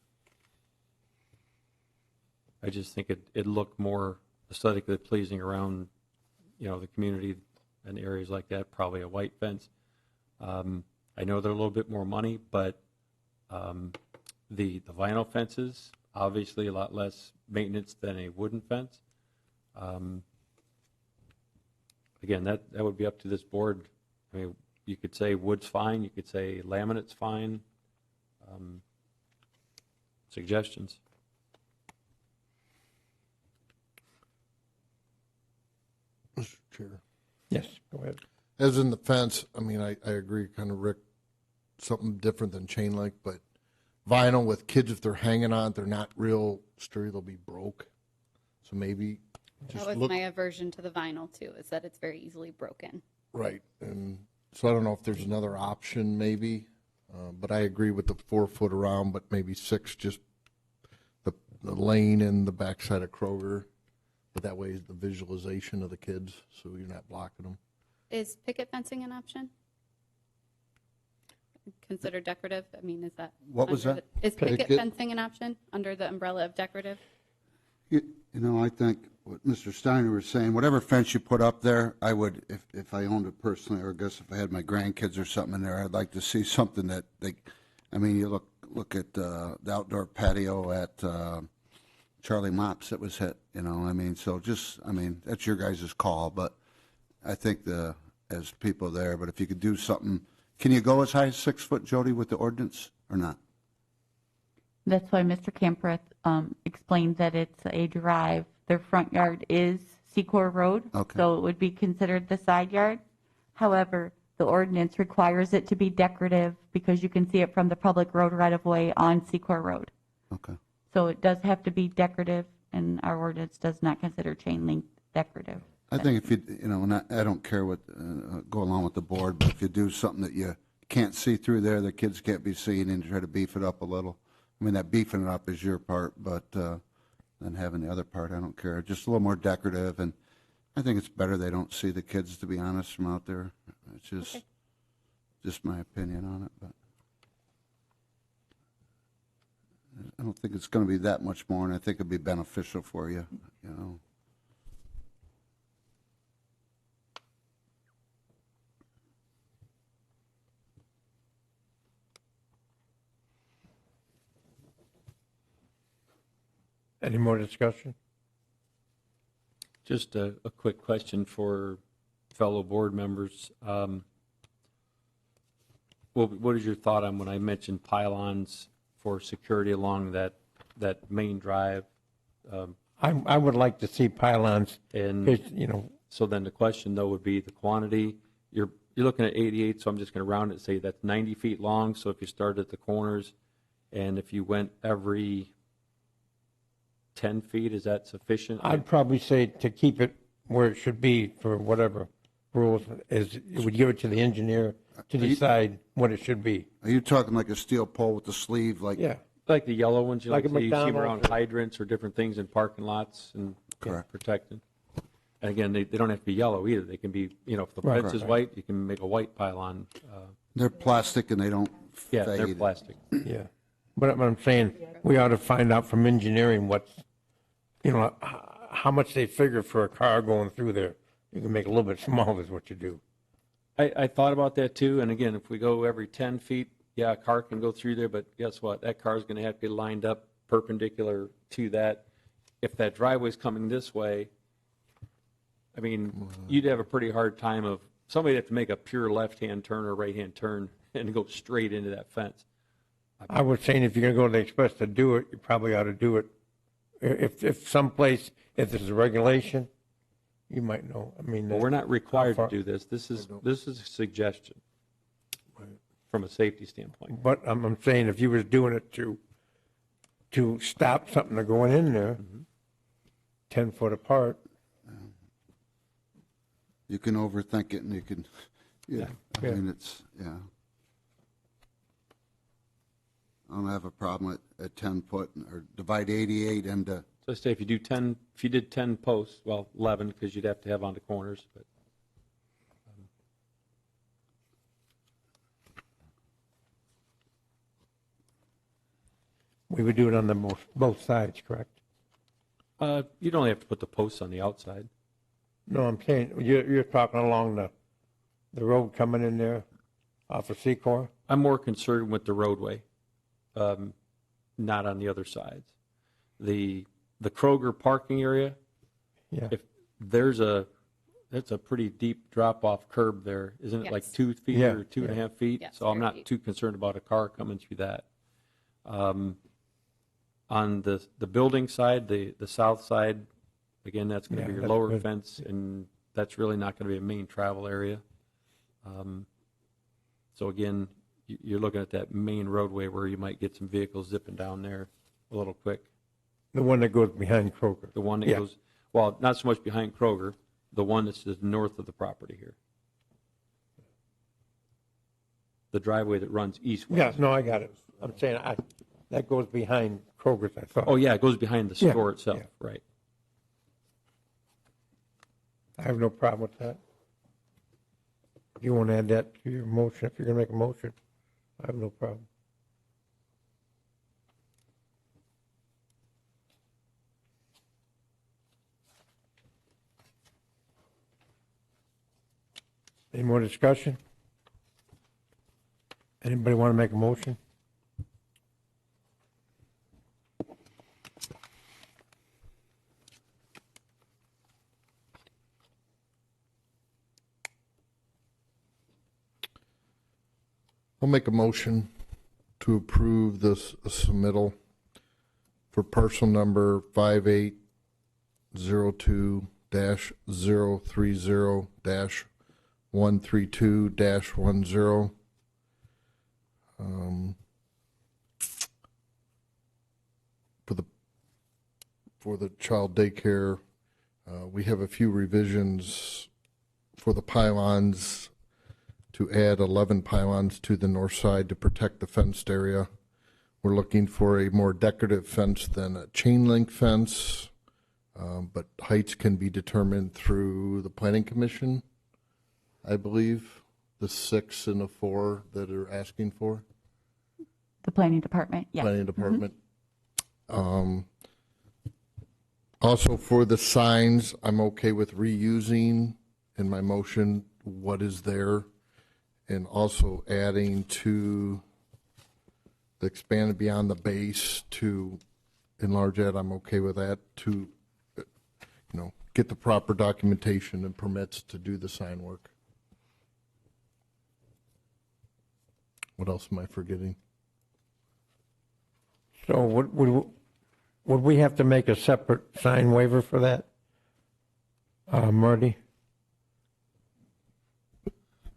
I just think it'd look more aesthetically pleasing around, the community and areas like that, probably a white fence. I know they're a little bit more money, but the vinyl fences, obviously a lot less maintenance than a wooden fence. Again, that would be up to this board. I mean, you could say wood's fine, you could say laminate's fine. Suggestions? Mr. Chair. Yes, go ahead. As in the fence, I mean, I agree, kind of, Rick, something different than chain link, but vinyl with kids, if they're hanging on, they're not real sturdy, they'll be broke. So maybe just That was look. my aversion to the vinyl too, is that it's very easily broken. Right, and so I don't know if there's another option maybe, but I agree with the 4 foot around, but maybe 6, just the lane and the backside of Kroger. but that way the visualization of the kids, so you're not blocking them. Is picket fencing an option? Considered decorative? I mean, is that? What was under that? the- Is picket Picket. fencing an option under the umbrella of decorative? You know, I think what Mr. Steiner was saying, whatever fence you put up there, I would, if I owned it personally, or I guess if I had my grandkids or something in there, I'd like to see something that they, I mean, you look at the outdoor patio at Charlie Mops that was hit, you know, I mean, so just, I mean, that's your guys' call, but I think as people there, but if you could do something, can you go as high as 6 foot, Jody, with the ordinance, or not? That's why Mr. Campreth explained that it's a drive. Their front yard is Secor Road, Okay. so it would be considered the side yard. However, the ordinance requires it to be decorative because you can see it from the public road right-of-way on Secor Road. Okay. So it does have to be decorative, and our ordinance does not consider chain link decorative. I think if you know, and I don't care what, go along with the board, but if you do something that you can't see through there, the kids can't be seen, and try to beef it up a little. I mean, that beefing it up is your part, but then having the other part, I don't care. Just a little more decorative, and I think it's better they don't see the kids, to be honest, from out there. It's just my opinion on it, but I don't think it's going to be that much more, and I think it'd be beneficial for you, you know. Any more discussion? Just a quick question for fellow board members. What is your thought on when I mentioned pylons for security along that main drive? I would like to see pylons, And you know, so then the question, though, would be the quantity. You're looking at 88, so I'm just going to round it and say that's 90 feet long. So if you start at the corners, and if you went every 10 feet, is that sufficient? I'd probably say to keep it where it should be for whatever rules, is it would give it to the engineer to decide what it should be. Are you talking like a steel pole with the sleeve, like? Yeah, Like the yellow ones, you Like like a to see them McDonald's around or- hydrants or different things in parking lots and Correct. protected. And again, they don't have to be yellow either. They can be, you know, if the Right. fence is white, you can make a white pylon. They're plastic and they don't Yeah, fade. they're plastic. yeah. But I'm saying, we ought to find out from engineering what's, you know, how much they figure for a car going through there. You can make it a little bit smaller is what you do. I thought about that too, and again, if we go every 10 feet, yeah, a car can go through there, but guess what? That car is going to have to be lined up perpendicular to that. If that driveway's coming this way, I mean, you'd have a pretty hard time of, somebody'd have to make a pure left-hand turn or right-hand turn and go straight into that fence. I was saying if you're going to go to the express to do it, you probably ought to do it. If someplace, if there's a regulation, you might know. I mean, But we're not required to far- do this. This is a suggestion from a safety standpoint. but I'm saying if you was doing it to stop something from going in there, 10 foot apart, You can overthink it and you can, yeah, I Yeah. mean, it's, yeah. I don't have a problem at 10 foot or divide 88 into, So I say if you did 10 posts, well, 11, because you'd have to have on the corners, but we would do it on the both sides, correct? you'd only have to put the posts on the outside. No, I'm saying, you're talking along the road coming in there off of Secor? I'm more concerned with the roadway, not on the other sides. The Kroger parking area, Yeah. if that's a pretty deep drop-off curb there, isn't it? Like Yes. 2 feet Yeah. or 2.5 feet? Yes, So I'm very not deep. too concerned about a car coming through that. On the building side, the south side, again, that's going to Yeah, be your that's lower good. fence, and that's really not going to be a main travel area. So again, you're looking at that main roadway where you might get some vehicles zipping down there a little quick. The one that goes behind Kroger. The one that Yeah. goes, well, not so much behind Kroger, the one that's just north of the property here. The driveway that runs east-west. Yeah, no, I got it. I'm saying, that goes behind Kroger's, I thought. Oh, yeah, it goes behind the Yeah, store itself, yeah. right. I have no problem with that. If you want to add that to your motion, if you're going to make a motion, I have no problem. Any more discussion? Anybody want to make a motion? I'll make a motion to approve this submittal for parcel number 5802-030-132-10. For the child daycare, we have a few revisions for the pylons to add 11 pylons to the north side to protect the fenced area. We're looking for a more decorative fence than a chain link fence, but heights can be determined through the planning commission, I believe, the 6 and the 4 that are asking for. The planning department, yes. Planning department. Also for the signs, I'm okay with reusing in my motion what is there, and also adding to the expanded beyond the base to enlarge that. I'm okay with that, to, get the proper documentation and permits to do the sign work. What else am I forgetting? So would we have to make a separate sign waiver for that? Marty?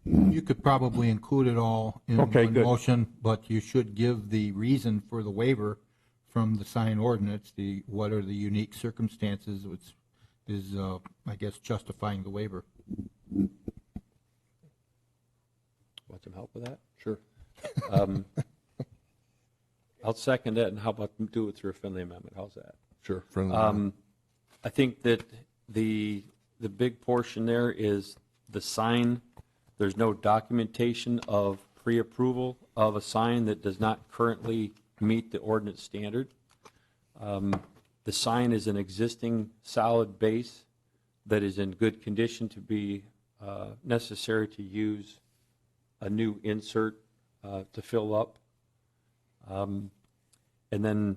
You could probably include it all in Okay, one good. motion, but you should give the reason for the waiver from the sign ordinance, what are the unique circumstances, which is, I guess, justifying the waiver. Want some help with that? Sure. I'll second that, and how about do it through a friendly amendment? How's that? Sure. Friendly. I think that the big portion there is the sign. There's no documentation of pre-approval of a sign that does not currently meet the ordinance standard. The sign is an existing solid base that is in good condition to be necessary to use a new insert to fill up. And then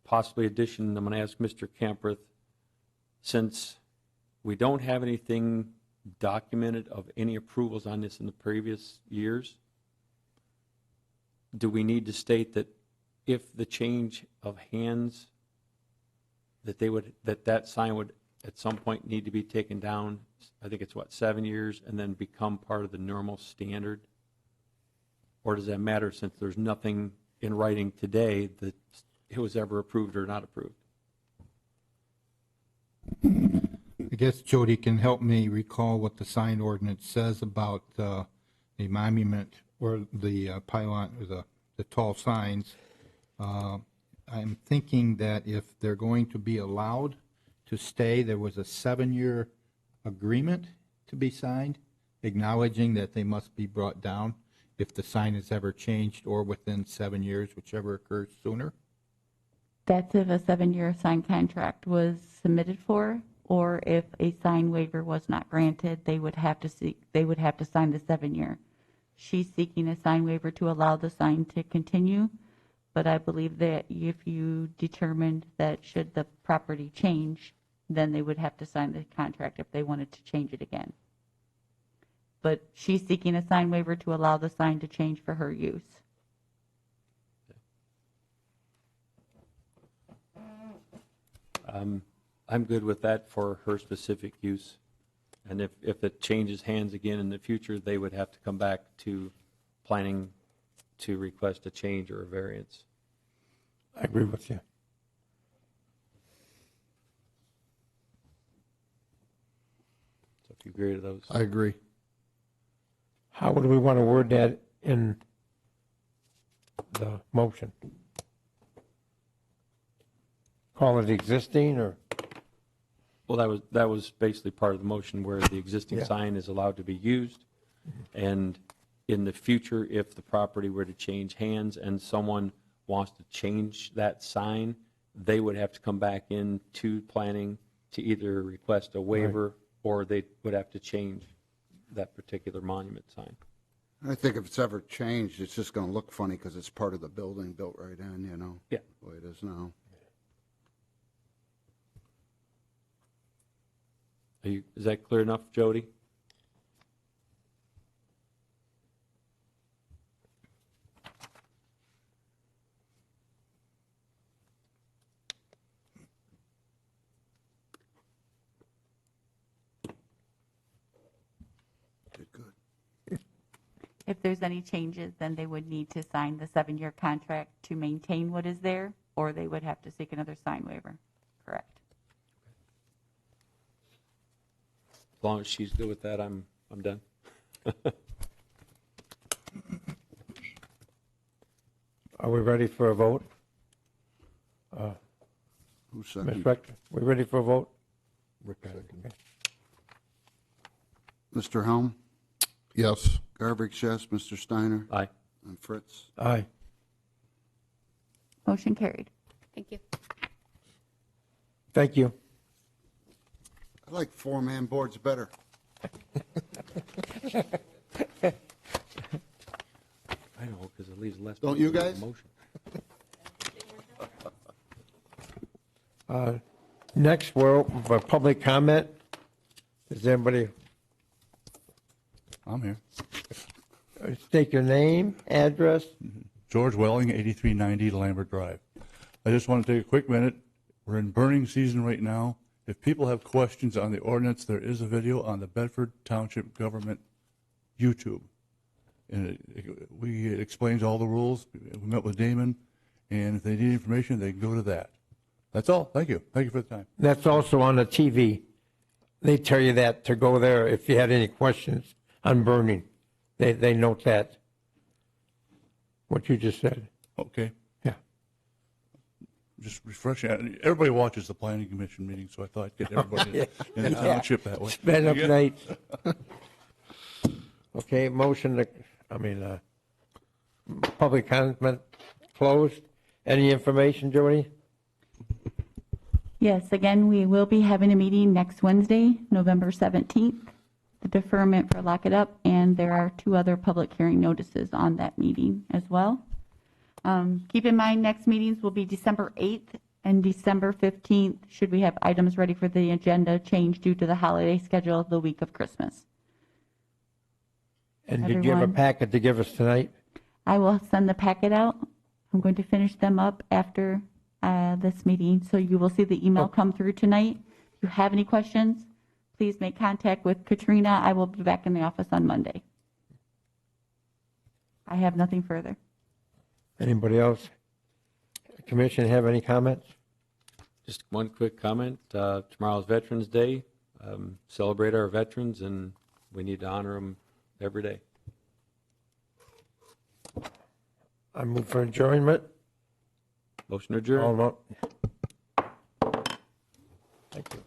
possibly addition, I'm going to ask Mr. Camperth, since we don't have anything documented of any approvals on this in the previous years, do we need to state that if the change of hands, that sign would at some point need to be taken down? I think it's 7 years, and then become part of the normal standard? Or does that matter since there's nothing in writing today that it was ever approved or not approved? I guess Jody can help me recall what the sign ordinance says about the monument or the pylon or the tall signs. I'm thinking that if they're going to be allowed to stay, there was a 7-year agreement to be signed, acknowledging that they must be brought down if the sign is ever changed or within 7 years, whichever occurs sooner. That's if a 7-year sign contract was submitted for, or if a sign waiver was not granted, they would have to sign the 7-year. She's seeking a sign waiver to allow the sign to continue, but I believe that if you determined that should the property change, then they would have to sign the contract if they wanted to change it again. But she's seeking a sign waiver to allow the sign to change for her use. I'm good with that for her specific use. And if it changes hands again in the future, they would have to come back to planning to request a change or a variance. I agree with you. So if you agree to those. I agree. How would we want to word that in the motion? Call it existing, or? Well, that was basically part of the motion where the existing Yeah. sign is allowed to be used. And in the future, if the property were to change hands and someone wants to change that sign, they would have to come back into planning to either request a waiver or they would have to change that particular monument sign. I think if it's ever changed, it's just going to look funny because it's part of the building built right in, you know? Yeah. The way it is now. Is that clear enough, Jody? Good. If there's any changes, then they would need to sign the 7-year contract to maintain what is there, or they would have to seek another sign waiver. Correct. As long as she's good with that, I'm done. Are we ready for a vote? Who's Ms. second? Rector, we ready for a vote? Mr. Helm? Yes. Garbage, yes. Mr. Steiner? Aye. And Fritz? Aye. Motion carried. Thank you. Thank you. I like four-man boards better. I know, because it leaves less. Don't you people with guys? the motion. Next, we're for public comment. Is anybody, I'm here. state your name, address? George Welling, 8390 Lambert Drive. I just want to take a quick minute. We're in burning season right now. If people have questions on the ordinance, there is a video on the Bedford Township Government YouTube. And it explains all the rules. We met with Damon, and if they need information, they can go to that. That's all. Thank you. Thank you for the time. That's also on the TV. They tell you that to go there if you had any questions on burning. They note that, what you just said. Okay. Yeah. Just refreshing. Everybody watches the Planning Commission meeting, so I thought I'd get everybody in the township that way. Spend up Yeah. nights. Okay, public comment closed. Any information, Jody? Yes, again, we will be having a meeting next Wednesday, November 17th, the deferment for Lock It Up, and there are 2 other public hearing notices on that meeting as well. Keep in mind, next meetings will be December 8th and December 15th, should we have items ready for the agenda change due to the holiday schedule the week of Christmas. And did you have a Everyone. packet to give us tonight? I will send the packet out. I'm going to finish them up after this meeting, so you will see the email come through tonight. If you have any questions, please make contact with Katrina. I will be back in the office on Monday. I have nothing further. Anybody else? Commission have any comments? Just one quick comment. Tomorrow's Veterans Day. Celebrate our veterans, and we need to honor them every day. I move for adjournment. Motion adjourned. All vote. Thank you.